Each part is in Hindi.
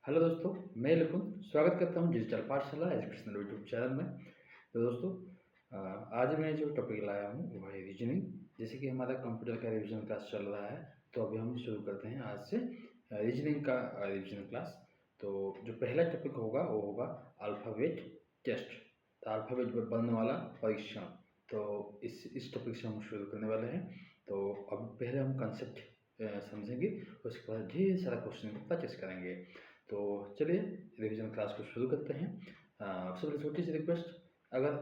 हेलो दोस्तों, मैं लिपुन स्वागत करता हूँ डिजिटल पाठशाला एजुकेशनल यूट्यूब चैनल में। तो दोस्तों, आज मैं जो टॉपिक लाया हूँ वो है रीजनिंग। जैसे कि हमारा कंप्यूटर का रिवीजन क्लास चल रहा है, तो अभी हम शुरू करते हैं आज से रीजनिंग का रिवीजन क्लास। तो जो पहला टॉपिक होगा वो होगा अल्फ़ाबेट टेस्ट, तो अल्फ़ाबेट पर बनने वाला परीक्षण। तो इस टॉपिक से हम शुरू करने वाले हैं। तो अब पहले हम कंसेप्ट समझेंगे, उसके बाद ढेर सारा क्वेश्चन को प्रैक्टिस करेंगे। तो चलिए रिवीजन क्लास को शुरू करते हैं। सबसे पहले छोटी सी रिक्वेस्ट, अगर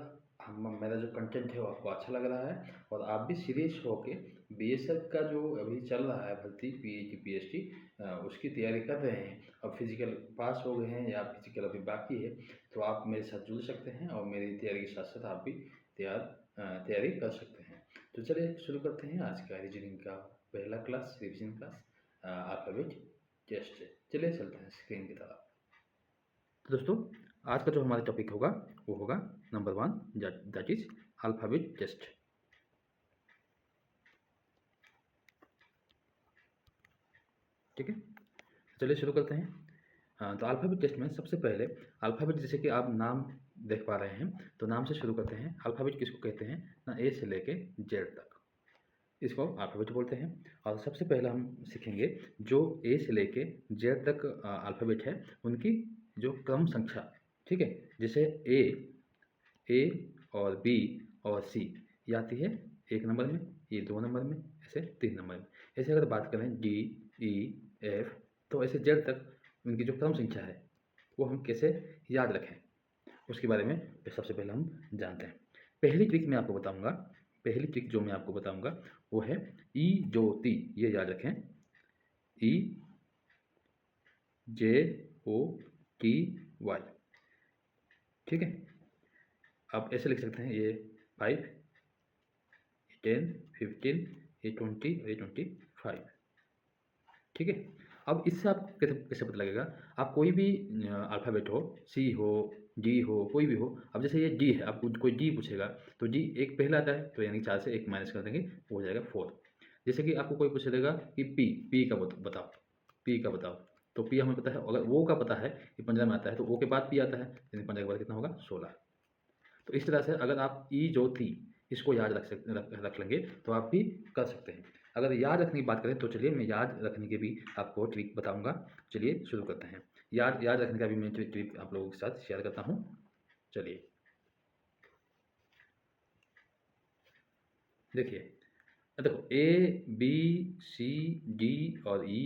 मेरा जो कंटेंट है वो आपको अच्छा लग रहा है और आप भी सीरियस हो के बीएसएफ का जो अभी चल रहा है भर्ती पीएचडी पीएचडी उसकी तैयारी कर रहे हैं, अब फिजिकल पास हो गए हैं या फिजिकल अभी बाकी है, तो आप मेरे साथ जुड़ सकते हैं और मेरी तैयारी के साथ साथ आप भी तैयारी कर सकते हैं। तो चलिए शुरू करते हैं आज का रीजनिंग का पहला class, revision class alphabet test है। चलिए चलते हैं स्क्रीन की तरफ। तो दोस्तों, आज का जो हमारा टॉपिक होगा वो होगा number 1, that is alphabet test. ठीक है, चलिए शुरू करते हैं। तो अल्फ़ाबेट टेस्ट में सबसे पहले अल्फ़ाबेट, जैसे कि आप नाम देख पा रहे हैं, तो नाम से शुरू करते हैं। अल्फ़ाबेट किसको कहते हैं ना, ए से लेके जेड तक इसको अल्फ़ाबेट बोलते हैं। और सबसे पहले हम सीखेंगे जो ए से लेके जेड तक अल्फ़ाबेट है उनकी जो क्रम संख्या। ठीक है, जैसे ए और बी और सी ये आती है 1 नंबर में, ये 2 नंबर में, ऐसे 3 नंबर में। ऐसे अगर बात करें डी, ई, एफ, तो ऐसे जेड तक उनकी जो क्रम संख्या है वो हम कैसे याद रखें, उसके बारे में सबसे पहले हम जानते हैं। पहली ट्रिक मैं आपको बताऊंगा, पहली ट्रिक जो मैं आपको बताऊंगा वो है ई जो ती, ये याद रखें। ई जे ओ टी वाई। ठीक है, आप ऐसे लिख सकते हैं, ये 5, 10, 15, ये 20 और ये 25। ठीक है, अब इससे आपको कैसे कैसे पता लगेगा। आप कोई भी अल्फ़ाबेट हो, सी हो, डी हो, कोई भी हो। अब जैसे ये डी है, आपको कोई डी पूछेगा तो डी एक पहला आता है, तो यानी 4 से 1 माइनस कर देंगे, वो हो जाएगा 4। जैसे कि आपको कोई पूछेगा कि पी, पी का बताओ, पी का बताओ, तो पी हमें पता है। अगर वो का पता है कि 15 में आता है, तो ओ के बाद पी आता है, यानी 15 के बाद कितना होगा, 16। तो इस तरह से अगर आप ई जो थी इसको याद रख लेंगे तो आप भी कर सकते हैं। अगर याद रखने की बात करें तो चलिए मैं याद रखने की भी आपको ट्रिक बताऊंगा। चलिए शुरू करते हैं। याद रखने का भी मैं ट्रिक आप लोगों के साथ शेयर करता हूँ। चलिए देखिए, देखो ए बी सी डी और ई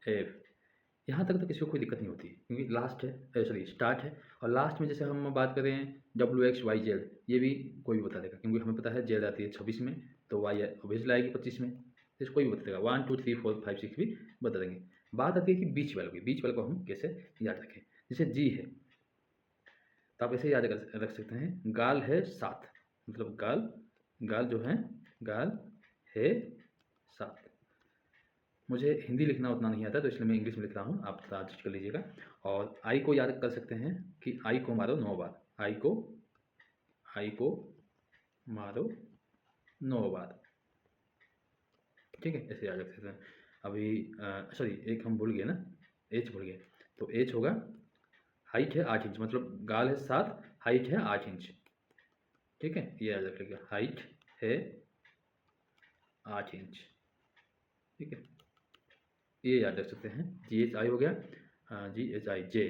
एफ, यहाँ तक तो किसी को कोई दिक्कत नहीं होती क्योंकि लास्ट है, सॉरी स्टार्ट है। और लास्ट में जैसे हम बात करें डब्ल्यू एक्स वाई जेड, ये भी कोई भी बता देगा क्योंकि हमें पता है जेड आती है 26 में, तो वाई ऑब्वियसली आएगी 25 में। जैसे कोई भी बता देगा, 1 2 3 4 5 6 भी बता देंगे। बात आती है कि बीच वालों की, बीच वाले को हम कैसे याद रखें। जैसे जी है, तो आप ऐसे याद रख सकते हैं, गाल है 7, मतलब गाल, गाल जो है, गाल है 7। मुझे हिंदी लिखना उतना नहीं आता, तो इसलिए मैं इंग्लिश में लिख रहा हूँ, आप थोड़ा एडजस्ट कर लीजिएगा। और आई को याद कर सकते हैं कि आई को मारो 9 बार, आई को मारो 9 बार। ठीक है, ऐसे याद रख सकते हैं। अभी सॉरी एक हम भूल गए ना, एच भूल गए। तो एच होगा, हाइट है 8 इंच, मतलब गाल है 7, हाइट है 8 इंच। ठीक है, ये याद रखिएगा, हाइट है 8 इंच। ठीक है, ये याद रख सकते हैं। जी एच आई हो गया, जी एच आई जे,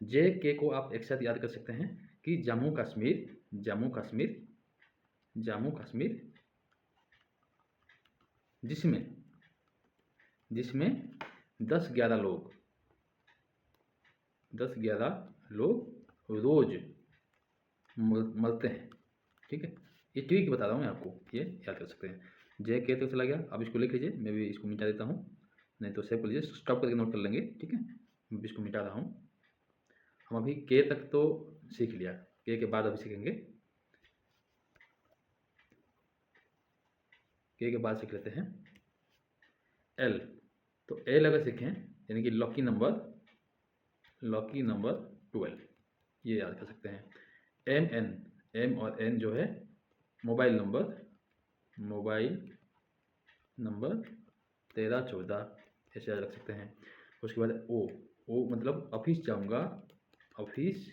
जे के को आप एक साथ याद कर सकते हैं कि जम्मू कश्मीर, जम्मू कश्मीर, जम्मू कश्मीर, जिसमें जिसमें 10-11 लोग, 10-11 लोग रोज मरते हैं। ठीक है, ये ट्रिक बता रहा हूँ मैं आपको, ये याद कर सकते हैं। जे के तो चला गया, अब इसको लिख लीजिए, मैं भी इसको मिटा देता हूँ, नहीं तो सेव कर लीजिए, स्टॉप करके नोट कर लेंगे। ठीक है, मैं भी इसको मिटा रहा हूँ। हम अभी के तक तो सीख लिया, के बाद अभी सीखेंगे, के बाद सीख लेते हैं एल। तो एल अगर सीखें यानी कि लकी नंबर, लकी नंबर 12, ये याद कर सकते हैं। एम एन, एम और एन जो है मोबाइल नंबर, मोबाइल नंबर 13-14, ऐसे याद रख सकते हैं। उसके बाद ओ, ओ मतलब ऑफिस जाऊँगा, ऑफिस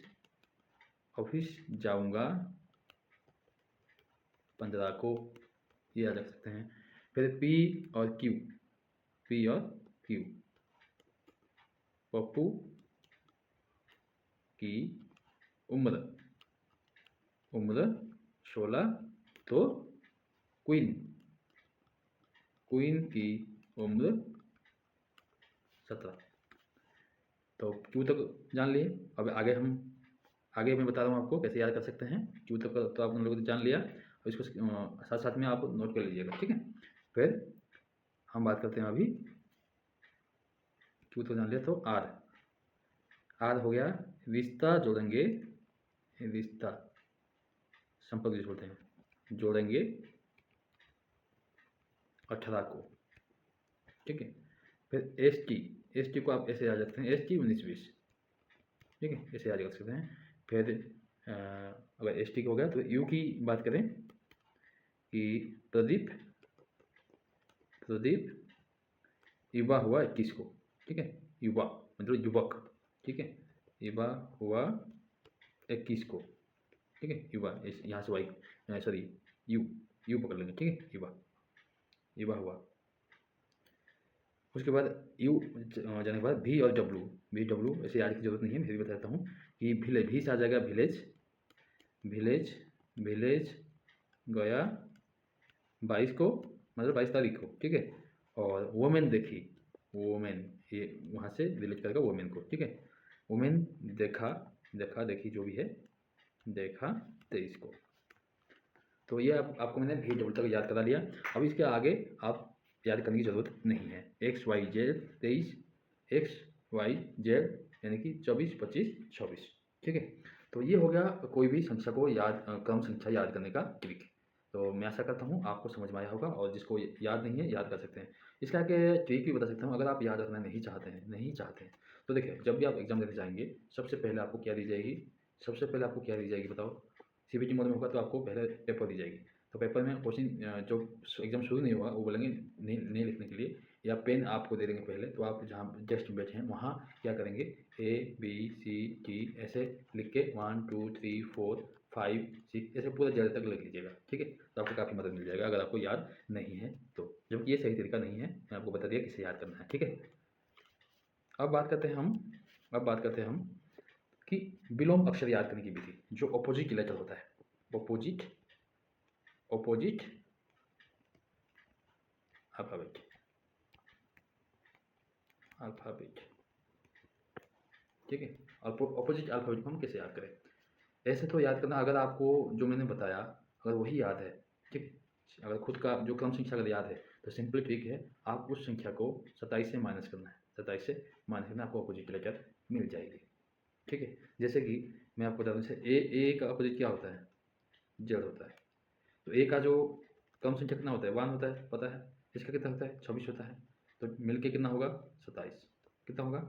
ऑफिस जाऊँगा 15 को, ये याद रख सकते हैं। फिर पी और क्यू, पी और क्यू, पप्पू की उम्र, उम्र 16 तो क्वीन, क्वीन की उम्र 17। तो क्यू तक जान लिए। अब आगे मैं बता रहा हूँ आपको कैसे याद कर सकते हैं। क्यू तक तो आप उन लोगों ने जान लिया, और इसको साथ साथ में आप नोट कर लीजिएगा, ठीक है। फिर हम बात करते हैं अभी, क्यू तो जान लिया, तो आर, आर हो गया रिश्ता जोड़ेंगे, रिश्ता संपर्क जोड़ते हैं, जोड़ेंगे 18 को, ठीक है। फिर एस टी को आप ऐसे याद रखते हैं, एस टी 19-20, ठीक है, ऐसे याद रख सकते हैं। फिर अगर एस टी का हो गया तो यू की बात करें कि प्रदीप, प्रदीप युवा हुआ 21 को, ठीक है, युवा मतलब युवक, ठीक है, युवा हुआ 21 को, ठीक है, युवा यहाँ से वाई सॉरी यू पकड़ लेंगे, ठीक है, युवा, युवा हुआ। उसके बाद यू जाने के बाद भी और डब्लू ऐसे याद की जरूरत नहीं है, मैं भी बताता हूँ कि विलेज, भी से आ जाएगा विलेज, विलेज विलेज गया 22 को मतलब 22 तारीख को, ठीक है। और वोमेन देखी, वोमेन ये वहाँ से विलेज करेगा वोमेन को, ठीक है। वोमेन देखा, देखा देखी जो भी है, देखा 23 को। तो ये आपको मैंने भी डबल तक याद करा लिया। अब इसके आगे आप याद करने की ज़रूरत नहीं है। X Y Z 23, X Y Z यानी कि 24, 25, 26, ठीक है। तो ये हो गया कोई भी संख्या को याद, क्रम संख्या याद करने का ट्रिक। तो मैं आशा करता हूँ आपको समझ में आया होगा, और जिसको याद नहीं है याद कर सकते हैं। इसका आगे ट्रिक भी बता सकता हूँ, अगर आप याद रखना नहीं चाहते हैं तो देखिए, जब भी आप एग्जाम देने जाएंगे सबसे पहले आपको क्या दी जाएगी, सबसे पहले आपको क्या दी जाएगी बताओ। सीबीटी मोड में होगा तो आपको पहले पेपर दी जाएगी, तो पेपर में क्वेश्चन जो एग्जाम शुरू नहीं हुआ वो बोलेंगे नहीं लिखने के लिए, या पेन आपको दे देंगे पहले, तो आप जहाँ जस्ट बैठे हैं वहाँ क्या करेंगे, ABCD ऐसे लिख के 1 2 3 4 5 6 ऐसे पूरा ज़्यादा तक लिख लीजिएगा, ठीक है। तो आपको काफ़ी मदद मिल जाएगा अगर आपको याद नहीं है तो, जबकि ये सही तरीका नहीं है, मैं आपको बता दिया किसे याद करना है, ठीक है। अब बात करते हैं हम कि विलोम अक्षर याद करने की विधि, जो अपोजिट लेटर होता है, अपोजिट अल्फाबेट, ठीक है। अपोजिट अल्फाबेट को हम कैसे याद करें, ऐसे तो याद करना, अगर आपको जो मैंने बताया अगर वही याद है, ठीक, अगर खुद का जो क्रम संख्या अगर याद है तो सिंपल ट्रिक है, आप उस संख्या को 27 से माइनस करना है, 27 से माइनस करना, आपको अपोजिट लेटर मिल जाएगी, ठीक है। जैसे कि मैं आपको बता दूँ, जैसे ए का अपोजिट क्या होता है, जेड होता है। तो ए का जो क्रम संख्या कितना होता है, 1 होता है, पता है। इसका कितना होता है, 26 होता है। तो मिलके कितना होगा, 27, कितना होगा,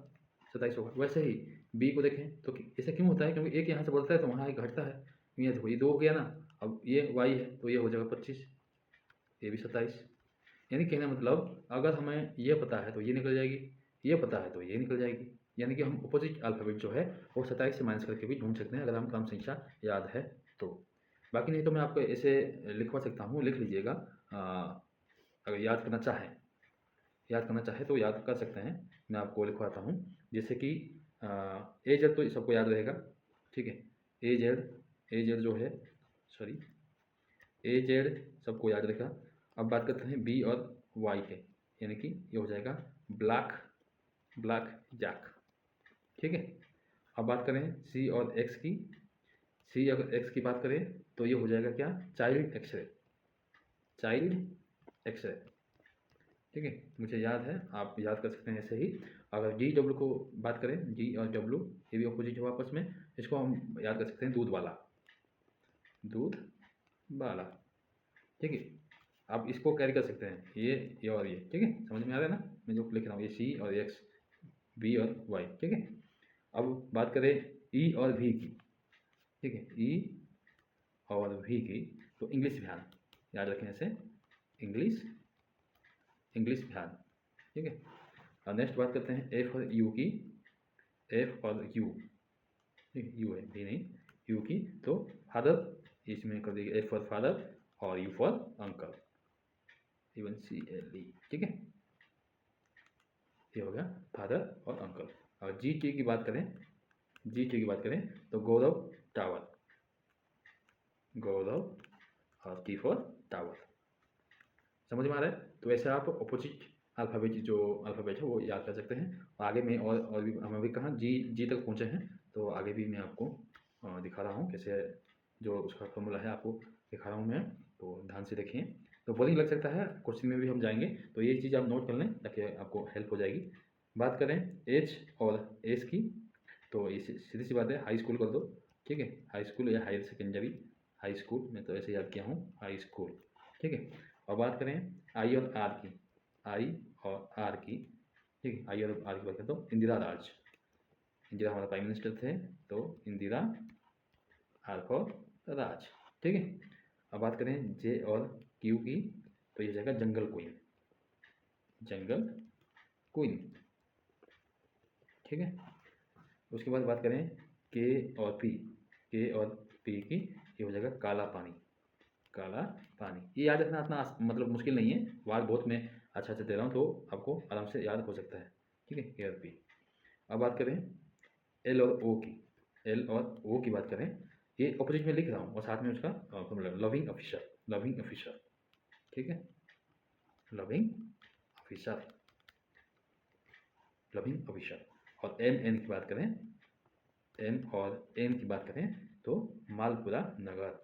27 होगा। वैसे ही बी को देखें तो ऐसा क्यों होता है, क्योंकि एक यहाँ से बढ़ता है तो वहाँ एक घटता है। ये देखो, ये 2 हो गया ना, अब ये वाई है तो ये हो जाएगा 25, ये भी 27। यानी कहने मतलब, अगर हमें ये पता है तो ये निकल जाएगी, ये पता है तो ये निकल जाएगी। यानी कि हम अपोजिट अल्फाबेट जो है वो 27 से माइनस करके भी ढूंढ सकते हैं, अगर हम क्रम संख्या याद है तो। बाकी नहीं तो मैं आपको ऐसे लिखवा सकता हूँ, लिख लीजिएगा। अगर याद करना चाहे तो याद कर सकते हैं, मैं आपको लिखवाता हूँ। जैसे कि ए जेड तो सबको याद रहेगा, ठीक है। ए जेड जो है, सॉरी, ए जेड सबको याद रहेगा। अब बात करते हैं बी और वाई के, यानी कि ये हो जाएगा ब्लैक जैक, ठीक है। अब बात करें सी और एक्स की, सी अगर एक्स की बात करें तो ये हो जाएगा क्या, चाइल्ड एक्सरे, ठीक है। मुझे याद है, आप याद कर सकते हैं ऐसे ही। अगर डी डब्ल्यू को बात करें, डी और डब्ल्यू ये भी अपोजिट है आपस में, इसको हम याद कर सकते हैं दूध वाला, ठीक है। आप इसको कैरी कर सकते हैं, ये और ये, ठीक है, समझ में आ रहा है ना मैं जो लिख रहा हूँ, ये सी और एक्स, बी और वाई, ठीक है। अब बात करें ई और भी की, ठीक है, ई और भी की, तो इंग्लिश ध्यान याद रखें ऐसे, इंग्लिश ध्यान, ठीक है। और नेक्स्ट बात करते हैं एफ और यू की, एफ और यू, यू है भी नहीं, यू की, तो फादर इसमें कर देंगे एफ फॉर फादर और U for uncle, even C L E, ठीक है, ये हो गया फादर और अंकल। और जी टी की बात करें, जी टी की बात करें तो गौरव टावर, गौरव और टी फॉर टावर, समझ में आ रहा है। तो ऐसे आप अपोजिट अल्फ़ाबेट जो अल्फ़ाबेट है वो याद कर सकते हैं। आगे में और भी हम अभी कहाँ जी जी तक पहुँचे हैं, तो आगे भी मैं आपको दिखा रहा हूँ कैसे जो उसका फॉर्मूला है आपको दिखा रहा हूँ मैं, तो ध्यान से देखिए। तो बोरिंग लग सकता है, क्वेश्चन में भी हम जाएंगे, तो ये चीज़ आप नोट कर लें ताकि आपको हेल्प हो जाएगी। बात करें एच और एस की, तो ये सीधी सी बात है, हाई स्कूल कर दो, ठीक है, हाई स्कूल या हायर सेकेंडरी, हाई स्कूल मैं तो ऐसे याद किया हूँ, हाई स्कूल, ठीक है। और बात करें आई और आर की, आई और आर की, ठीक है, आई और आर की बात करें तो इंदिरा राज, इंदिरा हमारा प्राइम मिनिस्टर थे, तो इंदिरा आर फॉर राज, ठीक है। अब बात करें जे और क्यू की, तो ये जाएगा जंगल क्वीन, जंगल क्वीन, ठीक है। उसके बाद बात करें के और पी, के और पी की, ये हो जाएगा काला पानी, काला पानी। ये याद रखना इतना मतलब मुश्किल नहीं है, वार बहुत मैं अच्छा अच्छा दे रहा हूँ तो आपको आराम से याद हो सकता है, ठीक है, के और पी। अब बात करें एल और ओ की, एल और ओ की बात करें, ये ऑपोजिट में लिख रहा हूँ और साथ में उसका formula loving officer, loving officer, ठीक है, लविंग ऑफिसर, लविंग ऑफिसर। और एम एन की बात करें, एम और एन की बात करें तो मालपुरा नगर,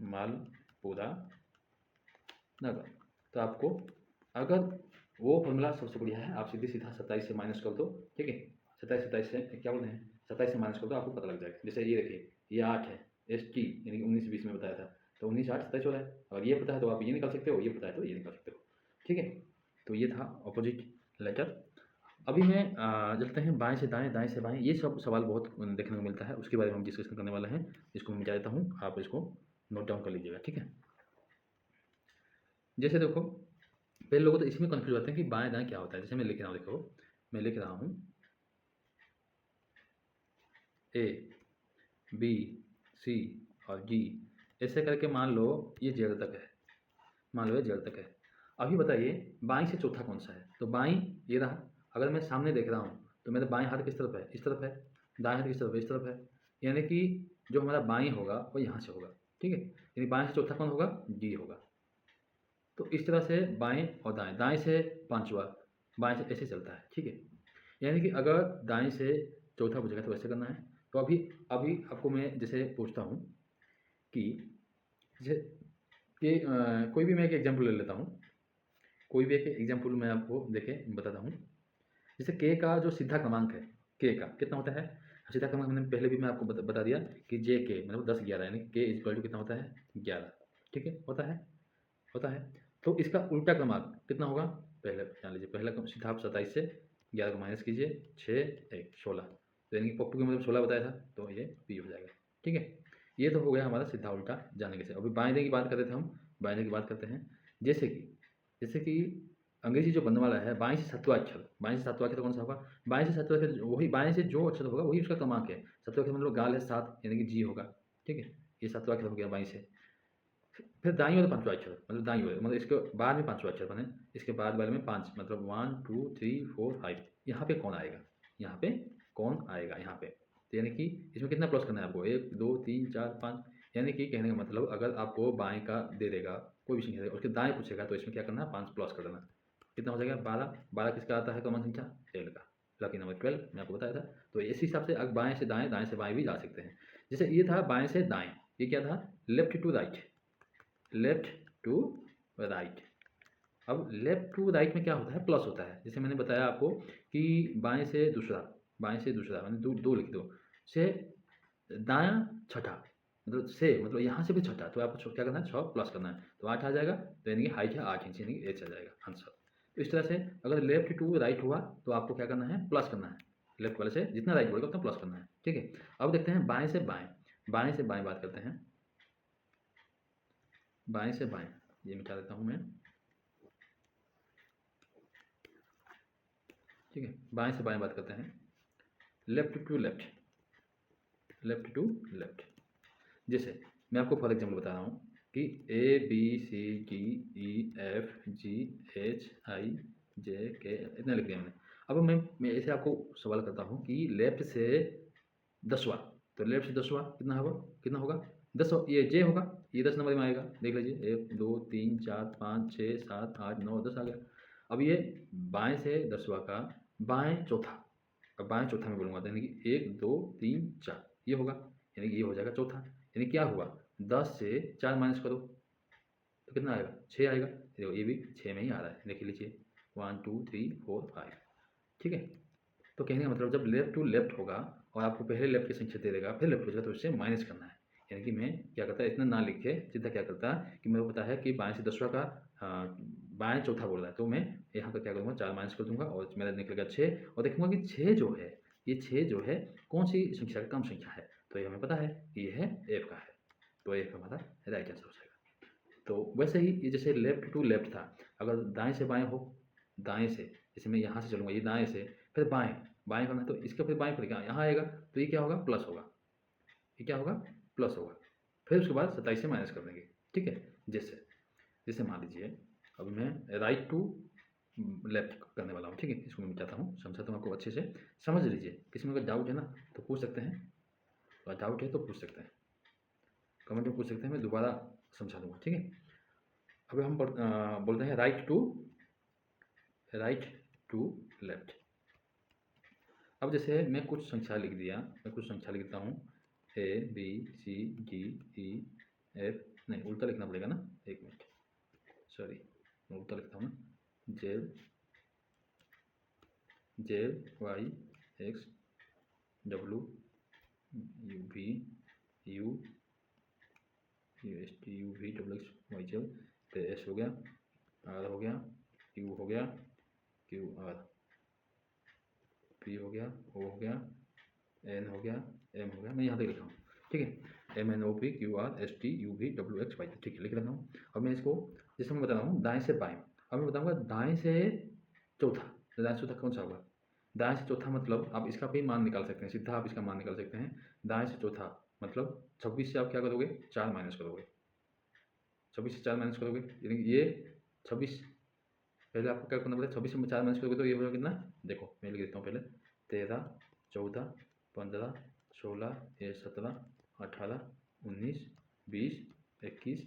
मालपुरा नगर। तो आपको अगर वो फॉर्मूला सबसे बढ़िया है, आप सीधे सीधा 27 से माइनस कर दो, ठीक है, 27 से क्या बोलते हैं, 27 से माइनस कर दो, आपको पता लग जाएगा। जैसे ये देखिए, ये 8 है, एस टी यानी कि 19 20 में बताया था, तो 19 8 27 हो रहा है, और ये पता है तो आप ये निकाल सकते हो, ये पता है तो ये निकाल सकते हो, ठीक है। तो ये था अपोजिट लेटर। अभी मैं चलते हैं बाएं से दाएं, दाएं से बाएं, ये सब सवाल बहुत देखने को मिलता है, उसके बारे में हम डिस्कशन करने वाले हैं। इसको मैं मिटा देता हूँ, आप इसको नोट डाउन कर लीजिएगा, ठीक है। जैसे देखो, पहले लोग तो इसमें कंफ्यूज होते हैं कि बाएं दाएं क्या होता है। जैसे मैं लिख रहा हूँ, देखो मैं लिख रहा हूँ ए बी सी और जी, ऐसे करके मान लो ये जेड तक है, मान लो ये जेड तक है। अभी बताइए बाईं से चौथा कौन सा है, तो बाईं ये रहा। अगर मैं सामने देख रहा हूँ तो मेरा बाएं हाथ किस तरफ है, इस तरफ है, दाएं हाथ किस तरफ है, इस तरफ है, यानी कि जो हमारा बाईं होगा वो यहाँ से होगा, ठीक है, यानी बाएं से चौथा कौन होगा, डी होगा। तो इस तरह से बाएं और दाएं, दाएं से पांचवा, बाएं से ऐसे चलता है, ठीक है। यानी कि अगर दाएं से चौथा पूछेगा तो ऐसे करना है। तो अभी अभी आपको मैं जैसे पूछता हूँ कि जैसे कि कोई भी मैं एक एग्जांपल ले लेता हूँ, कोई भी एक एग्जांपल मैं आपको देखे बताता हूँ। जैसे के का जो सीधा क्रमांक है, के का कितना होता है, सीधा क्रमांक मैंने पहले भी मैं आपको बता दिया कि जे के मतलब 10 11, यानी के इक्वल टू कितना होता है 11, ठीक है, होता है, होता है। तो इसका उल्टा क्रमांक कितना होगा, पहले जान लीजिए, पहला सीधा आप 27 से 11 को माइनस कीजिए, 6 1 16, तो यानी कि पप्पू का मतलब 16 बताया था, तो ये पी हो जाएगा, ठीक है। ये तो हो गया हमारा सीधा उल्टा जाने के से। अभी बाएं की बात करते थे हम, बाएं की बात करते हैं। जैसे कि अंग्रेजी जो बनने वाला है बाएं से सातवां अक्षर, बाएं से सातवां अक्षर कौन सा होगा, बाएं से सातवां अक्षर वही, बाएं से जो अक्षर होगा वही उसका क्रमांक है। सातवां अक्षर मतलब गाल है 7, यानी कि जी होगा, ठीक है, ये सातवां अक्षर हो गया बाएं से। फिर दाईं ओर पांचवा अक्षर, मतलब दाईं ओर मतलब इसके बाद में पांचवा अक्षर बने, इसके बाद वाले में 5, मतलब 1 2 3 4 5, यहाँ पे कौन आएगा, यहाँ पे कौन आएगा, यहाँ पे, तो यानी कि इसमें कितना प्लस करना है आपको, 1 2 3 4 5, यानी कि कहने का मतलब अगर आपको बाएं का दे देगा, कोई भी संख्या उसके दाएं पूछेगा तो इसमें क्या करना है, 5 प्लस कर देना, कितना हो जाएगा 12। 12 किसका आता है कॉमन संख्या, एल का, लकी नंबर 12 मैं आपको बताया था। तो इस हिसाब से अब बाएं से दाएं, दाएं से बाएं भी जा सकते हैं। जैसे ये था बाएं से दाएं, ये क्या था, left to right, left to right. अब लेफ्ट टू राइट में क्या होता है, प्लस होता है। जैसे मैंने बताया आपको कि बाएं से दूसरा, बाएं से दूसरा मैंने दो लिख दो, से दायां छठा, मतलब से मतलब यहाँ से भी छठा, तो आपको क्या करना है, 6 प्लस करना है, तो 8 आ जाएगा, तो यानी कि हाइट है 8 इंच, यानी कि एच आ जाएगा आंसर। तो इस तरह से अगर लेफ्ट टू राइट हुआ तो आपको क्या करना है, प्लस करना है, लेफ्ट वाले से जितना राइट बोलेगा उतना प्लस करना है, ठीक है। अब देखते हैं बाएं से बाएं, बाएं से बाएं बात करते हैं, बाएं से बाएं, ये मिटा देता हूँ मैं, ठीक है, बाएं से बाएं बात करते हैं। Left to left, left to left. जैसे मैं आपको फॉर एग्जाम्पल बता रहा हूँ कि A B C D E F G H I J K इतना लिख दिया मैंने। अब मैं ऐसे आपको सवाल करता हूँ कि लेफ्ट से 10वां, तो लेफ्ट से 10वां कितना होगा 10, ये जे होगा, ये 10 नंबर में आएगा। देख लीजिए 1 2 3 4 5 6 7 8 9 10 आ गया। अब ये बाएं से 10वां का बाएं चौथा, अब बाएं चौथा में बोलूँगा तो यानी कि 1 2 3 4 ये होगा, यानी कि ये हो जाएगा चौथा। यानी क्या हुआ 10 से 4 माइनस करो तो कितना आएगा 6 आएगा। देखो ये भी 6 में ही आ रहा है, देख लीजिए 1 2 3 4 5। ठीक है, तो कहने का मतलब जब लेफ्ट टू लेफ्ट होगा और आपको पहले लेफ्ट की संख्या दे देगा फिर लेफ्ट हो जाएगा तो उससे माइनस करना है। यानी कि मैं क्या करता है इतना ना लिखे, सीधा क्या करता है कि मेरे को पता है कि बाएं से 10वां का बाएं चौथा बोल रहा है, तो मैं यहाँ पर क्या करूँगा 4 माइनस कर दूंगा और मेरा निकलेगा 6। और देखूंगा कि 6 जो है, ये 6 जो है कौन सी संख्या का कम संख्या है, तो ये हमें पता है कि ये है एफ का है, तो एफ हमारा राइट आंसर हो जाएगा। तो वैसे ही ये जैसे लेफ्ट टू लेफ्ट था, अगर दाएं से बाएं हो, दाएं से जैसे मैं यहाँ से चलूँगा, ये दाएं से फिर बाएं बाएं करना है तो इसका फिर बाएं पर क्या यहाँ आएगा, तो ये क्या होगा प्लस होगा, ये क्या होगा प्लस होगा। फिर उसके बाद 27 से माइनस कर देंगे। ठीक है, जैसे जैसे मान लीजिए अब मैं राइट टू लेफ्ट करने वाला हूँ। ठीक है, इसको मैं चाहता हूँ समझाता हूँ आपको अच्छे से, समझ लीजिए। किसी में अगर डाउट है ना तो पूछ सकते हैं, और डाउट है तो पूछ सकते हैं, कमेंट में पूछ सकते हैं, मैं दोबारा समझा दूंगा। ठीक है, अब हम बोलते हैं राइट टू लेफ्ट। अब जैसे मैं कुछ संख्या लिख दिया, मैं कुछ संख्या लिखता हूँ A B C D E F, नहीं उल्टा लिखना पड़ेगा ना, एक मिनट सॉरी, मैं उल्टा लिखता हूँ ना, Z Y X W U V U U S T U V W X Y Z, फिर एस हो गया, आर हो गया, यू हो गया, क्यू आर, पी हो गया, ओ हो गया, एन हो गया, एम हो गया, मैं यहाँ तक लिखा हूँ। ठीक है, M N O P Q R S T U V W X Y, ठीक है लिख रहा हूँ। अब मैं इसको जैसे मैं बता रहा हूँ दाएं से बाएं, अब मैं बताऊँगा दाएं से चौथा, तो दाएं से चौथा कौन सा होगा, दाएं से चौथा मतलब आप इसका भी मान निकाल सकते हैं, सीधा आप इसका मान निकाल सकते हैं। दाएं से चौथा मतलब 26 से आप क्या करोगे 4 माइनस करोगे, 26 से 4 माइनस करोगे, यानी ये 26, पहले आपको क्या करना पड़ेगा 26 में 4 माइनस करोगे तो ये होगा कितना, देखो मैं लिख देता हूँ पहले 13 14 15 16 ये 17 18 19 20 21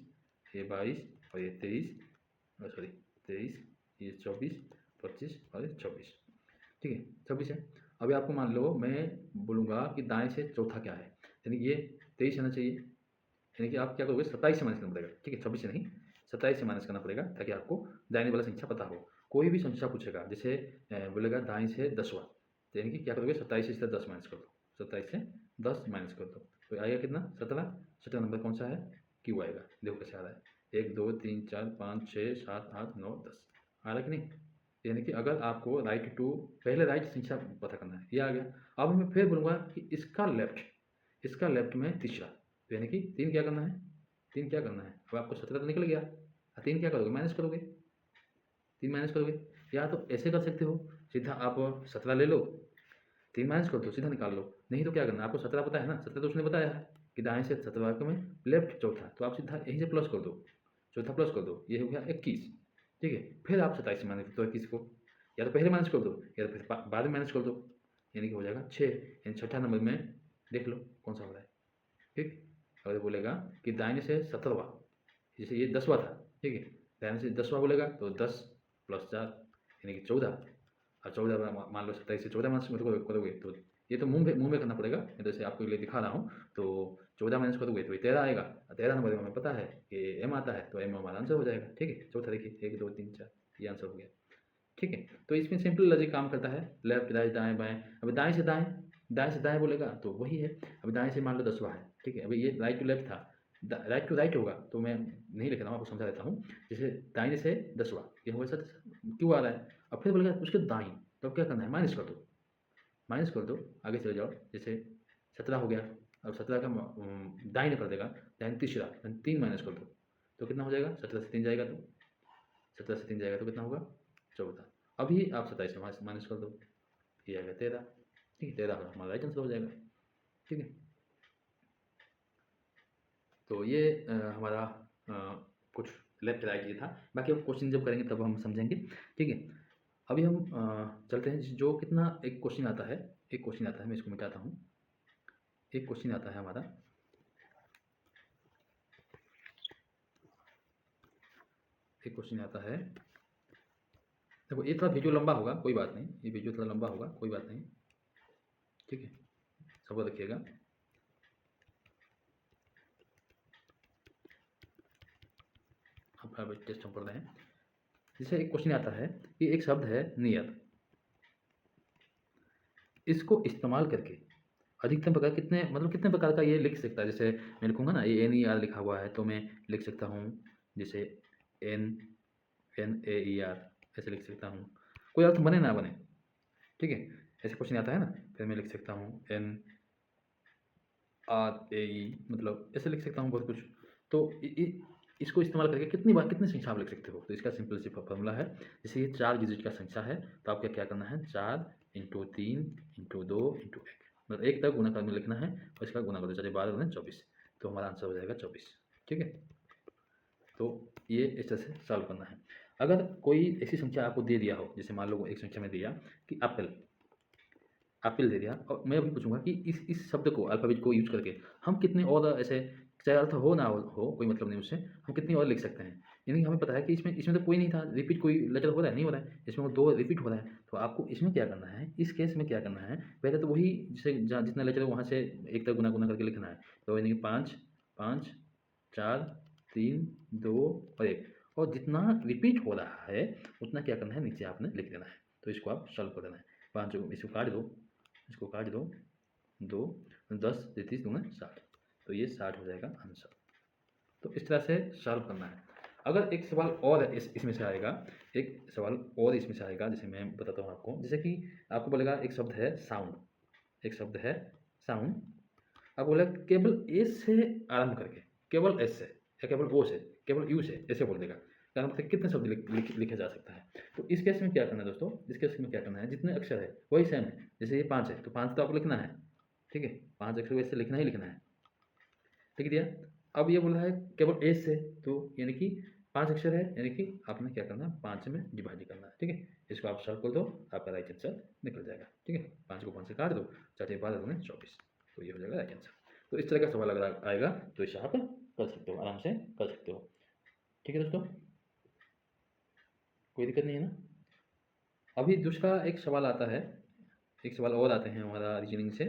ये 22 और ये 23 सॉरी 23 ये 24 25 और ये 26। ठीक है 26 है। अभी आपको मान लो मैं बोलूँगा कि दाएं से चौथा क्या है, यानी कि ये 23 आना चाहिए, यानी कि आप क्या करोगे 27 से माइनस करना पड़ेगा। ठीक है 26 से नहीं 27 से माइनस करना पड़ेगा ताकि आपको दाहिने वाला संख्या पता हो। कोई भी संख्या पूछेगा जैसे बोलेगा दाएं से 10वां, तो यानी कि क्या करोगे 27 से 10 माइनस कर दो, 27 से 10 माइनस कर दो तो आएगा कितना 17। 17 नंबर कौन सा है, क्यू आएगा, देखो कैसे आ रहा है 1 2 3 4 5 6 7 8 9 10 आ रहा है कि नहीं। यानी कि अगर आपको राइट टू पहले राइट संख्या पता करना है, ये आ गया। अब मैं फिर बोलूँगा कि इसका लेफ्ट में तीसरा, तो यानी कि 3 क्या करना है, 3 क्या करना है, अब आपको 17 तो निकल गया, 3 क्या करोगे माइनस करोगे, 3 माइनस करोगे। या तो ऐसे कर सकते हो सीधा आप 17 ले लो 3 माइनस कर दो सीधा निकाल लो, नहीं तो क्या करना है आपको 17 पता है ना, 17 तो उसने बताया है कि दाएं से 17 में लेफ्ट चौथा, तो आप सीधा यहीं से प्लस कर दो, चौथा प्लस कर दो, ये हो गया 21। ठीक है, फिर आप 27 से माइनस कर दो 21 को, या तो पहले माइनस कर दो या तो फिर बाद में माइनस कर दो, यानी कि हो जाएगा 6, यानी छठा नंबर में देख लो कौन सा हो रहा है। ठीक, अगर बोलेगा कि दाहिने से 17वां, जैसे ये 10वां था, ठीक है दाहिने से 10वां बोलेगा तो 10 + 4 यानी कि 14, और 14 मान लो 27 से 14 माइनस करोगे तो ये तो मुंह में करना पड़ेगा, मैं तो इसे आपको लिए दिखा रहा हूँ। तो 14 माइनस करोगे तो ये 13 आएगा, 13 नंबर में हमें पता है कि एम आता है, तो एम हमारा आंसर हो जाएगा। ठीक है, चौथा देखिए 1 2 3 4 ये आंसर हो गया। ठीक है, तो इसमें सिंपल लॉजिक काम करता है, लेफ्ट राइट दाएं बाएं। अभी दाएं से दाएं बोलेगा तो वही है, अभी दाएं से मान लो 10वां है, ठीक है अभी ये राइट टू लेफ्ट था, राइट टू राइट होगा तो मैं नहीं लिख रहा हूँ, आपको समझा देता हूँ। जैसे दाहिने से 10वां ये होगा सर क्यों आ रहा है, अब फिर बोलेगा उसके दाईं, तो अब क्या करना है माइनस कर दो, माइनस कर दो, आगे चले जाओ, जैसे 17 हो गया, अब 17 का दाहिने कर देगा, दाहिने तीसरा 3 माइनस कर दो तो कितना हो जाएगा, 17 से 3 जाएगा तो 17 से 3 जाएगा तो कितना होगा 14। अभी आप 27 से माइनस कर दो, ये आएगा 13। ठीक है, 13 हमारा राइट आंसर हो जाएगा। ठीक है, तो ये हमारा कुछ लेफ्ट राइट ये था। बाकी हम क्वेश्चन जब करेंगे तब हम समझेंगे। ठीक है, अभी हम चलते हैं जो कितना एक क्वेश्चन आता है, एक क्वेश्चन आता है, मैं इसको मिटाता हूँ। एक क्वेश्चन आता है हमारा, एक क्वेश्चन आता है, देखो ये थोड़ा वीडियो लंबा होगा, कोई बात नहीं, ये वीडियो थोड़ा लंबा होगा, कोई बात नहीं। ठीक है, सबको रखिएगा। अब टेस्ट हम पढ़ रहे हैं। जैसे एक क्वेश्चन आता है कि एक शब्द है नियत, इसको इस्तेमाल करके अधिकतम प्रकार कितने, मतलब कितने प्रकार का ये लिख सकता है। जैसे मैं लिखूंगा ना, ये NER लिखा हुआ है, तो मैं लिख सकता हूँ जैसे NNAER, ऐसे लिख सकता हूँ, कोई अर्थ बने ना बने। ठीक है, ऐसे क्वेश्चन आता है ना, फिर मैं लिख सकता हूँ NRAE, मतलब ऐसे लिख सकता हूँ बहुत कुछ। तो इसको इस्तेमाल करके कितनी बार कितनी संख्या आप लिख सकते हो। तो इसका सिंपल सी फॉर्मूला है, जैसे ये 4 डिजिट का संख्या है, तो आपको क्या करना है, 4 × 3 × 2 × 1, मतलब 1 तक गुणा करके लिखना है और इसका गुणा कर दो, चलिए 12 × 24, तो हमारा आंसर हो जाएगा 24। ठीक है, तो ये इस तरह से सॉल्व करना है। अगर कोई ऐसी संख्या आपको दे दिया हो, जैसे मान लो एक संख्या में दिया कि एप्पल, एप्पल दे दिया, और मैं अभी पूछूंगा कि इस शब्द को, अल्फ़ाबेट को यूज करके हम कितने और ऐसे, चाहे अर्थ हो ना हो कोई मतलब नहीं उससे, हम कितनी और लिख सकते हैं। यानी हमें पता है कि इसमें इसमें तो कोई नहीं था, रिपीट कोई लेटर हो रहा है, नहीं हो रहा है, इसमें वो 2 रिपीट हो रहा है। तो आपको इसमें क्या करना है, इस केस में क्या करना है, पहले तो वही जैसे जहाँ जितना लेटर है वहाँ से एक तक गुना गुना करके लिखना है। तो यानी कि 5 5 4 3 2 और 1, और जितना रिपीट हो रहा है उतना क्या करना है, नीचे आपने लिख देना है। तो इसको आप सॉल्व कर देना है। 5 इसको काट दो, इसको काट दो, 2 10 33 दूना 60, तो ये 60 हो जाएगा आंसर। तो इस तरह से सॉल्व करना है। अगर एक सवाल और इसमें से आएगा, एक सवाल और इसमें से आएगा, जैसे मैं बताता हूँ आपको। जैसे कि आपको बोलेगा एक शब्द है साउंड, एक शब्द है साउंड, अब बोला केवल एस से आरंभ करके, केवल एस से या केवल ओ से, केवल यू से, ऐसे बोल देगा। कारण मतलब कितने शब्द लिखे जा सकता है। तो इस केस में क्या करना है दोस्तों, इस केस में क्या करना है, जितने अक्षर है वही सेम है। जैसे ये 5 है तो 5 तो आपको लिखना है। ठीक है, 5 अक्षर वैसे लिखना ही लिखना है। लिख दिया। अब ये बोल रहा है केवल एस से, तो यानी कि 5 अक्षर है, यानी कि आपने क्या करना है, 5 में डिवाइड करना है। ठीक है, इसको आप सॉल्व कर दो, आपका राइट आंसर निकल जाएगा। ठीक है, 5 को 5 से काट दो, 4 12 दूनी 24, तो ये हो जाएगा राइट आंसर। तो इस तरह का सवाल अगर आएगा तो इसे आप कर सकते हो, आराम से कर सकते हो। ठीक है दोस्तों, कोई दिक्कत नहीं है ना। अभी दूसरा एक सवाल आता है, एक सवाल और आते हैं हमारा रीजनिंग से,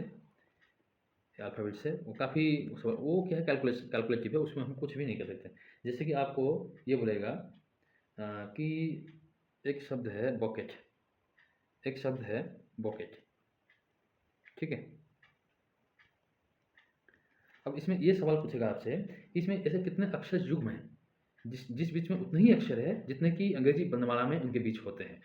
अल्फ़ाबेट से। वो काफ़ी, वो क्या है, कैलकुलेटिव है, उसमें हम कुछ भी नहीं कर सकते। जैसे कि आपको ये बोलेगा कि एक शब्द है बॉकेट, एक शब्द है बॉकेट। ठीक है, अब इसमें ये सवाल पूछेगा आपसे कि इसमें ऐसे कितने अक्षर युग्म हैं, जिस जिस बीच में उतने ही अक्षर है जितने कि अंग्रेजी वर्णमाला में उनके बीच होते हैं।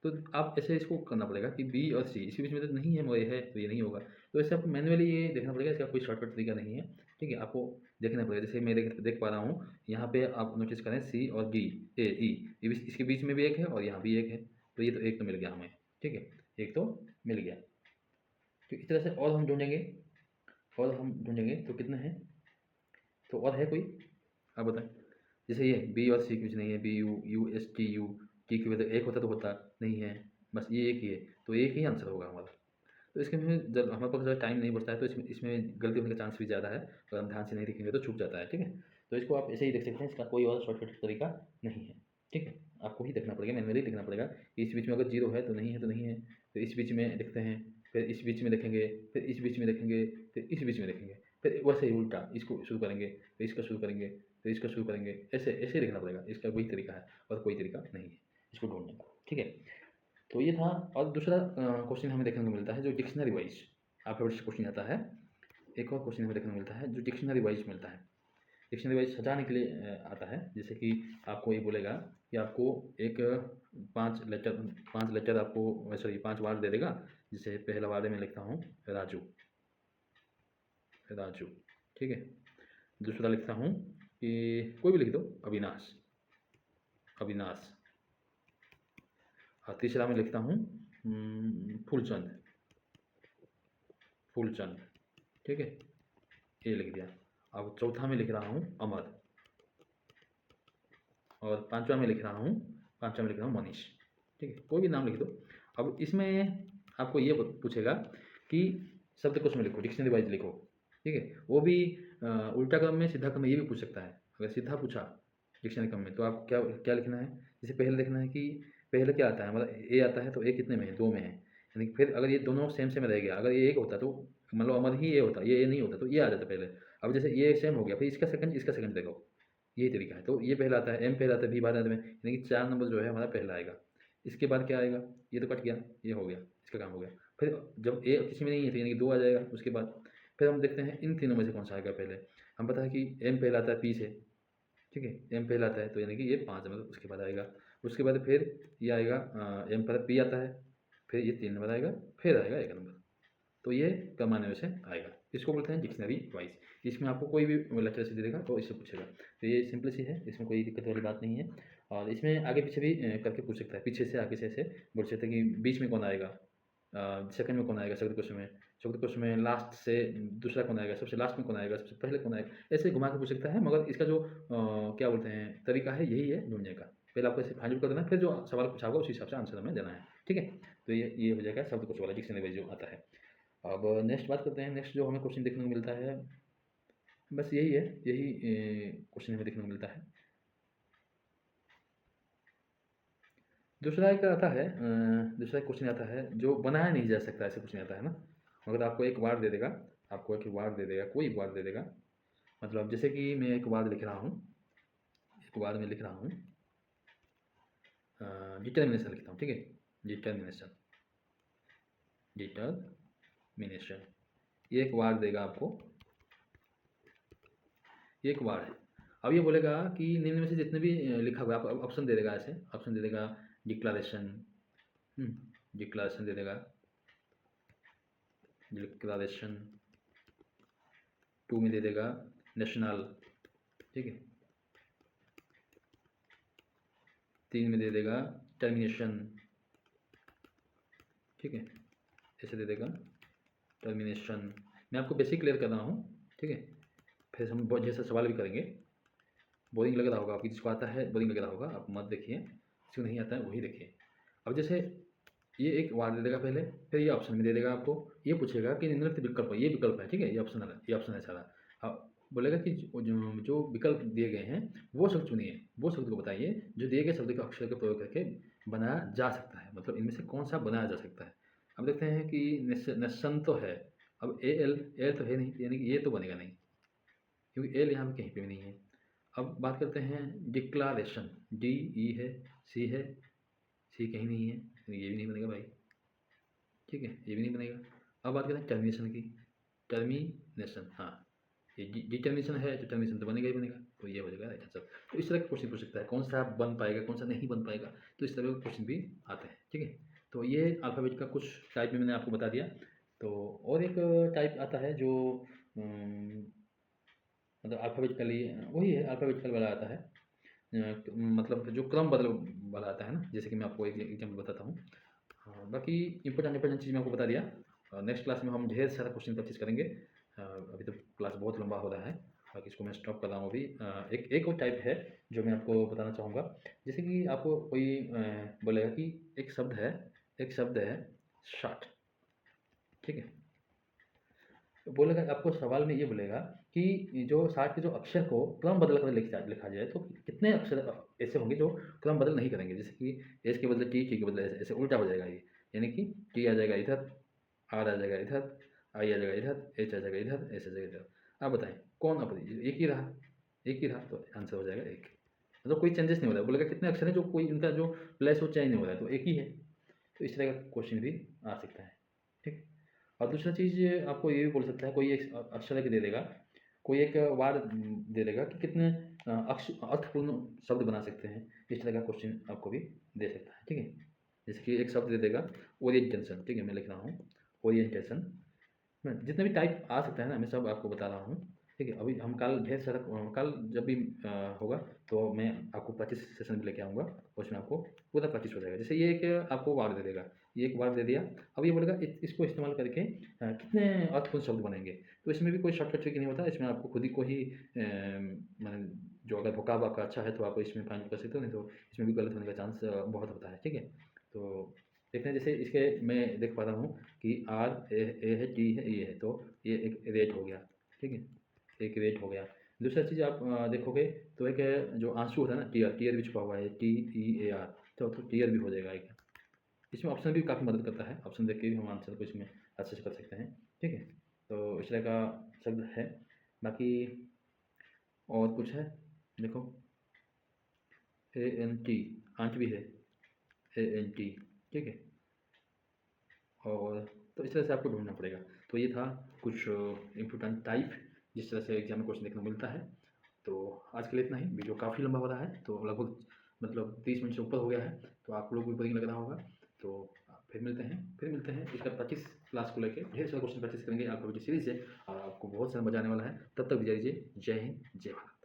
तो आप ऐसे इसको करना पड़ेगा कि बी और सी इसी बीच में तो नहीं है, मगर ये है तो ये नहीं होगा। तो ऐसे आपको मैनुअली ये देखना पड़ेगा, इसका कोई शॉर्टकट तरीका नहीं है। ठीक है, आपको देखना पड़ेगा। जैसे मैं देख पा रहा हूँ यहाँ पे, आप नोटिस करें सी और डी, ए ई, इसके बीच में भी एक है और यहाँ भी एक है, तो ये तो एक तो मिल गया हमें। ठीक है, एक तो मिल गया। तो इस तरह से और हम ढूंढेंगे, और हम ढूंढेंगे तो कितने हैं, तो और है कोई, आप बताएं। जैसे ये बी और सी कुछ नहीं है, B U U S T U, T की वजह एक होता तो होता नहीं है, बस ये एक ही है, तो एक ही आंसर होगा हमारा। तो इसके में जब हमारे पास ज़्यादा टाइम नहीं बचता है, तो इसमें इसमें गलती होने का चांस भी ज़्यादा है, अगर हम ध्यान से नहीं देखेंगे तो छूट जाता है। ठीक है, तो इसको आप ऐसे ही देख सकते हैं, इसका कोई और शॉर्टकट तरीका नहीं है। ठीक है, आपको ही देखना पड़ेगा, मैनुअली देखना पड़ेगा कि इस बीच में अगर जीरो है तो नहीं है, तो नहीं है, तो इस बीच में देखते हैं, फिर इस बीच में देखेंगे, फिर इस बीच में देखेंगे, फिर इस बीच में देखेंगे, फिर वैसे ही उल्टा इसको शुरू करेंगे, फिर इसका शुरू करेंगे, फिर इसका शुरू करेंगे, ऐसे ऐसे देखना पड़ेगा। इसका वही तरीका है और कोई तरीका नहीं है इसको ढूंढने का। ठीक है, तो ये था। और दूसरा क्वेश्चन हमें देखने को मिलता है जो डिक्शनरी वाइज, अल्फ़ाबेट से क्वेश्चन आता है। एक और क्वेश्चन हमें देखने को मिलता है जो डिक्शनरी वाइज मिलता है, डिक्शनरी वाइज सजाने के लिए आता है। जैसे कि आपको ये बोलेगा कि आपको एक 5 लेटर आपको, सॉरी 5 वर्ड दे देगा। जैसे पहला वर्ड मैं लिखता हूँ राजू, राजू। ठीक है, दूसरा लिखता हूँ कि कोई भी लिख दो, अविनाश, अविनाश। और तीसरा मैं लिखता हूँ फूलचंद, फूलचंद, ठीक है, ये लिख दिया। अब चौथा में लिख रहा हूँ अमर, और पांचवा में लिख रहा हूँ मनीष, ठीक है, कोई भी नाम लिख दो। अब इसमें आपको ये पूछेगा कि शब्दकोश में लिखो, डिक्शनरी वाइज लिखो, ठीक है। वो भी उल्टा क्रम में, सीधा क्रम में, ये भी पूछ सकता है। अगर सीधा पूछा डिक्शनरी क्रम में तो आप क्या क्या लिखना है, जैसे पहले लिखना है कि पहले क्या आता है, मतलब ए आता है तो ए कितने में है, 2 में है, यानी फिर अगर ये दोनों सेम सेम रह गया, अगर ये एक होता तो मतलब अमर ही ये होता, ये ए नहीं होता तो ये आ जाता पहले। अब जैसे ये सेम हो गया, फिर इसका सेकंड देखो, यही तरीका है। तो ये पहला आता है, एम पहला आता है, बी बाद आता है, यानी कि 4 नंबर जो है हमारा पहला आएगा। इसके बाद क्या आएगा, ये तो कट गया, ये हो गया, इसका काम हो गया। फिर जब ए किसी में नहीं है तो यानी कि 2 आ जाएगा। उसके बाद फिर हम देखते हैं इन तीनों में से कौन सा आएगा पहले। हम पता है कि एम पहला आता है पी से, ठीक है, एम पहला आता है तो यानी कि ये 5 मतलब उसके बाद आएगा। उसके बाद फिर ये आएगा एम पर पी आता है, फिर ये 3 नंबर आएगा, फिर आएगा 1 नंबर। तो ये कमाने में से आएगा, इसको बोलते हैं डिक्शनरी वाइज। इसमें आपको कोई भी लेक्चर से दे देगा तो इससे पूछेगा। तो ये सिंपल सी है, इसमें कोई दिक्कत वाली बात नहीं है। और इसमें आगे पीछे भी करके पूछ सकता है, पीछे से आगे से ऐसे बोल सकते हैं कि बीच में कौन आएगा, सेकंड में कौन आएगा, शब्दकोश में लास्ट से दूसरा कौन आएगा, सबसे लास्ट में कौन आएगा, सबसे पहले कौन आएगा, ऐसे घुमा के पूछ सकता है। मगर इसका जो क्या बोलते हैं तरीका है, यही है ढूंढने का। पहले आपको ऐसे फाइंड कर देना है, फिर जो सवाल पूछा होगा उसी हिसाब से आंसर हमें देना है, ठीक है। तो ये हो जाएगा शब्दकोश वाला डिक्शनरी वाइज जो आता है। अब नेक्स्ट बात करते हैं, नेक्स्ट जो हमें क्वेश्चन देखने को मिलता है, बस यही है, यही क्वेश्चन हमें देखने को मिलता है। दूसरा एक आता है, दूसरा एक क्वेश्चन आता है जो बनाया नहीं जा सकता, ऐसे क्वेश्चन आता है ना। अगर आपको एक वार्ड दे देगा, कोई वार्ड दे देगा, मतलब जैसे कि मैं एक वार्ड लिख रहा हूँ, डिटर्मिनेशन लिखता हूँ, ठीक है, डिटर्मिनेशन, ये एक वार्ड देगा आपको, ये एक वार्ड है। अब ये बोलेगा कि निम्न में से जितने भी लिखा हुआ है, आप ऑप्शन दे देगा, ऐसे ऑप्शन दे देगा, डिक्लारेशन, डिक्लारेशन दे देगा, डिक्लारेशन 2 में दे देगा नेशनल, ठीक है, 3 में दे देगा टर्मिनेशन, ठीक है, ऐसे दे देगा टर्मिनेशन। मैं आपको बेसिक क्लियर कर रहा हूँ, ठीक है, फिर हम बहुत जैसा सवाल भी करेंगे। बोरिंग लग रहा होगा आपकी, जिसको आता है बोरिंग लग रहा होगा, आप मत देखिए, जिसको नहीं आता है वही देखिए। अब जैसे ये एक वार्ड दे देगा पहले, फिर ये ऑप्शन में दे देगा आपको, ये पूछेगा कि निम्नलिखित विकल्प है, ये विकल्प है, ठीक है, ये ऑप्शन है सारा। अब बोलेगा कि जो विकल्प दिए गए हैं वो शब्द चुनिए, वो शब्द को बताइए जो दिए गए शब्द के अक्षर का प्रयोग करके बनाया जा सकता है, मतलब इनमें से कौन सा बनाया जा सकता है। अब देखते हैं कि निस्सन तो है, अब एल तो है नहीं, यानी कि ये तो बनेगा नहीं, क्योंकि एल यहाँ पे कहीं पे भी नहीं है। अब बात करते हैं डिक्लारेशन, डी ई है, सी है, सी कहीं नहीं है, ये भी नहीं बनेगा भाई, ठीक है, ये भी नहीं बनेगा। अब बात करते हैं टर्मिनेशन की, टर्मिनेशन, हाँ, ये डिटर्मिनेशन है तो टर्मिनेशन तो बनेगा ही बनेगा, तो ये हो जाएगा राइट आंसर। तो इस तरह का क्वेश्चन पूछ सकता है, कौन सा बन पाएगा, कौन सा नहीं बन पाएगा, तो इस तरह के क्वेश्चन भी आते हैं, ठीक है। तो ये अल्फ़ाबेट का कुछ टाइप में मैंने आपको बता दिया। तो और एक टाइप आता है जो मतलब अल्फ़ाबेटिकली वही है, अल्फ़ाबेटिकल वाला आता है, मतलब जो क्रम बदल वाला आता है ना, जैसे कि मैं आपको एक एग्जाम्पल बताता हूँ। हाँ, बाकी इंपॉर्टेंट चीज़ मैं आपको बता दिया। नेक्स्ट क्लास में हम ढेर सारा क्वेश्चन प्रैक्टिस करेंगे। अभी तो क्लास बहुत लंबा हो रहा है, बाकी इसको मैं स्टॉप कर रहा हूँ अभी। एक और टाइप है जो मैं आपको बताना चाहूँगा, जैसे कि आपको कोई बोलेगा कि एक शब्द है शार्ट, ठीक है, तो बोलेगा आपको सवाल में ये बोलेगा कि जो शार्ट के जो अक्षर को क्रम बदल कर लिखा जाए तो कितने अक्षर ऐसे होंगे जो क्रम बदल नहीं करेंगे, जैसे कि एस के बदले टी, टी के बदले ऐसे ऐसे उल्टा हो जाएगा ये, यानी कि टी आ जाएगा इधर, आर आ जाएगा इधर, आई आ जाएगा इधर, एच आ जाएगा इधर, एस आ जाएगा इधर। आप बताएं कौन अपोजिट, एक ही रहा तो आंसर हो जाएगा एक, मतलब कोई चेंजेस नहीं हो रहा है। बोलेगा कितने अक्षर है जो कोई इनका जो प्लेस वो चेंज नहीं हो रहा है, तो एक ही है। तो इस तरह का क्वेश्चन भी आ सकता है, ठीक। और दूसरा चीज़ आपको ये भी बोल सकता है, कोई एक अक्षर एक दे देगा, कोई एक वार्ड दे देगा कि कितने अर्थपूर्ण शब्द बना सकते हैं, इस तरह का क्वेश्चन आपको भी दे सकता है, ठीक है। जैसे कि एक शब्द दे देगा ओरिएंटेशन, ठीक है, मैं लिख रहा हूँ ओरिएंटेशन। जितने भी टाइप आ सकता है ना, मैं सब आपको बता रहा हूँ। ठीक है, अभी हम कल ढेर सारा कल जब भी होगा तो मैं आपको प्रैक्टिस सेशन भी लेके आऊँगा, उसमें आपको पूरा प्रैक्टिस हो जाएगा। जैसे ये एक आपको वार्ड दे देगा, ये एक वार्ड दे दिया, अब ये बोलेगा इसको इस्तेमाल करके कितने अर्थपूर्ण शब्द बनेंगे। तो इसमें भी कोई शॉर्टकट ट्रिक नहीं होता, इसमें आपको खुद ही को ही माने जो अगर वोकाब आपका अच्छा है तो आप इसमें फाइंड कर सकते हो, नहीं तो इसमें भी गलत होने का चांस बहुत होता है। ठीक है, तो देखते हैं, जैसे इसके मैं देख पा रहा हूँ कि आर ए है, टी है, ये है, तो ये एक रेट हो गया। ठीक है, एक रेट हो गया। दूसरा चीज़ आप देखोगे तो एक जो आंसू होता है ना, टीयर, टीयर भी छुपा हुआ है, टी ई ए आर, तो टीयर भी हो जाएगा एक। इसमें ऑप्शन भी काफ़ी मदद करता है, ऑप्शन देख के भी हम आंसर को इसमें अच्छे से कर सकते हैं। ठीक है, तो इस तरह का शब्द है। बाकी और कुछ है, देखो ए एन टी, आंट भी है, ए एन टी। ठीक है, और तो इस तरह से आपको ढूंढना पड़ेगा। तो ये था कुछ इम्पोर्टेंट टाइप जिस तरह से एग्जाम में क्वेश्चन देखने को मिलता है। तो आज के लिए इतना ही, वीडियो काफ़ी लंबा हो रहा है, तो लगभग मतलब 30 मिनट से ऊपर हो गया है, तो आप लोग भी बोरिंग लग रहा होगा। तो फिर मिलते हैं इसका 25 क्लास को लेकर ढेर सारा क्वेश्चन प्रैक्टिस करेंगे। आपका वीडियो सीरीज है और आपको बहुत सारा मजा आने वाला है। तब तक विजय दीजिए। जय हिंद, जय भारत।